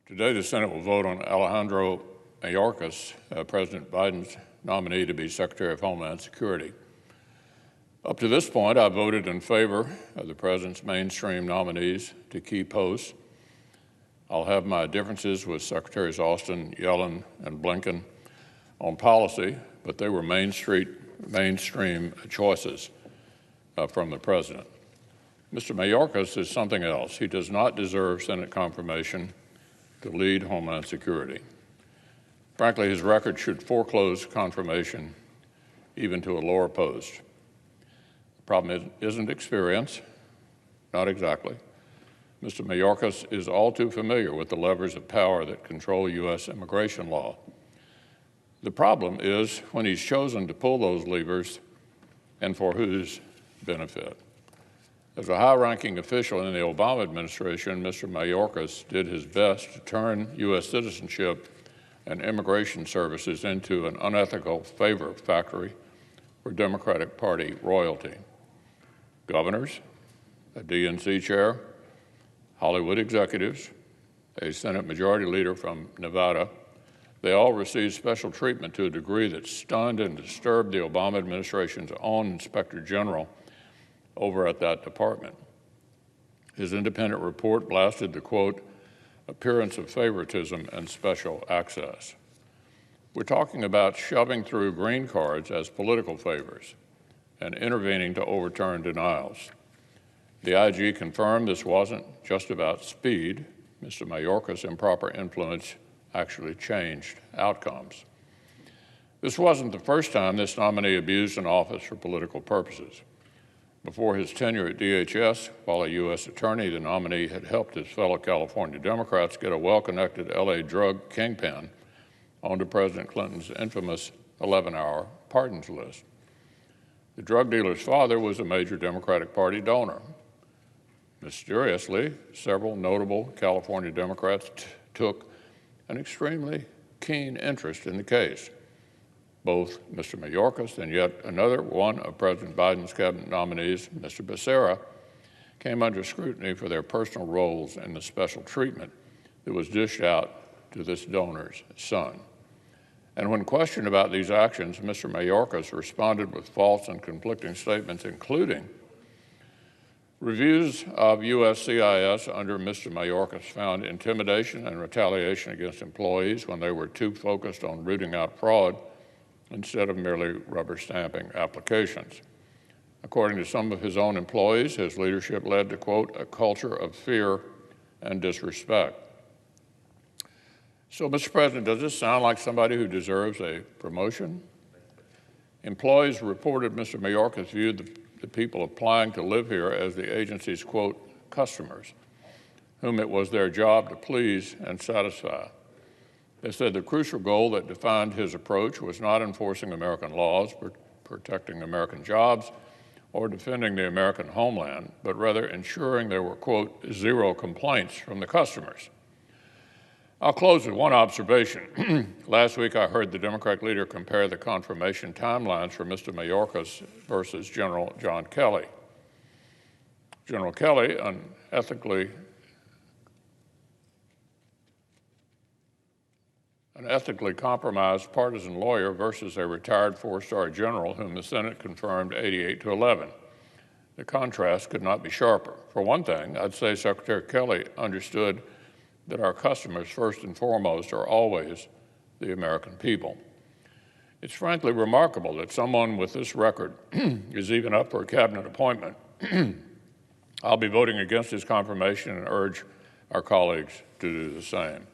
Today, the Senate will vote on Alejandro Mayorkas, President Biden's nominee to be Secretary of Homeland Security. Up to this point, I voted in favor of the President's mainstream nominees to key posts. I'll have my differences with Secretaries Austin, Yellen, and Blinken on policy, but they were mainstream choices from the President. Mr. Mayorkas is something else. He does not deserve Senate confirmation to lead Homeland Security. Frankly, his record should foreclose confirmation even to a lower post. The problem isn't experience, not exactly. Mr. Mayorkas is all too familiar with the levers of power that control U.S. immigration law. The problem is when he's chosen to pull those levers and for whose benefit. As a high-ranking official in the Obama administration, Mr. Mayorkas did his best to turn U.S. citizenship and immigration services into an unethical favor factory for Democratic Party royalty. Governors, a DNC chair, Hollywood executives, a Senate Majority Leader from Nevada, they all received special treatment to a degree that stunned and disturbed the Obama administration's own Inspector General over at that department. His independent report blasted the, quote, appearance of favoritism and special access. We're talking about shoving through green cards as political favors and intervening to overturn denials. The IG confirmed this wasn't just about speed. Mr. Mayorkas' improper influence actually changed outcomes. This wasn't the first time this nominee abused an office for political purposes. Before his tenure at DHS, while a U.S. attorney, the nominee had helped his fellow California Democrats get a well-connected L.A. drug kingpin onto President Clinton's infamous 11-hour pardons list. The drug dealer's father was a major Democratic Party donor. Mysteriously, several notable California Democrats took an extremely keen interest in the case. Both Mr. Mayorkas and yet another one of President Biden's cabinet nominees, Mr. Becerra, came under scrutiny for their personal roles in the special treatment that was dished out to this donor's son. And when questioned about these actions, Mr. Mayorkas responded with false and conflicting statements, including reviews of USCIS under Mr. Mayorkas found intimidation and retaliation against employees when they were too focused on rooting out fraud instead of merely rubber stamping applications. According to some of his own employees, his leadership led to, quote, a culture of fear and disrespect. So, Mr. President, does this sound like somebody who deserves a promotion? Employees reported Mr. Mayorkas viewed the people applying to live here as the agency's, quote, customers, whom it was their job to please and satisfy. They said the crucial goal that defined his approach was not enforcing American laws, protecting American jobs, or defending the American homeland, but rather ensuring there were, quote, zero complaints from the customers. I'll close with one observation. Last week, I heard the Democratic leader compare the confirmation timelines for Mr. Mayorkas versus General John Kelly. General Kelly, an ethically compromised partisan lawyer versus a retired four-star general whom the Senate confirmed 88-11. The contrast could not be sharper. For one thing, I'd say Secretary Kelly understood that our customers, first and foremost, are always the American people. It's frankly remarkable that someone with this record is even up for a cabinet appointment. I'll be voting against his confirmation and urge our colleagues to do the same.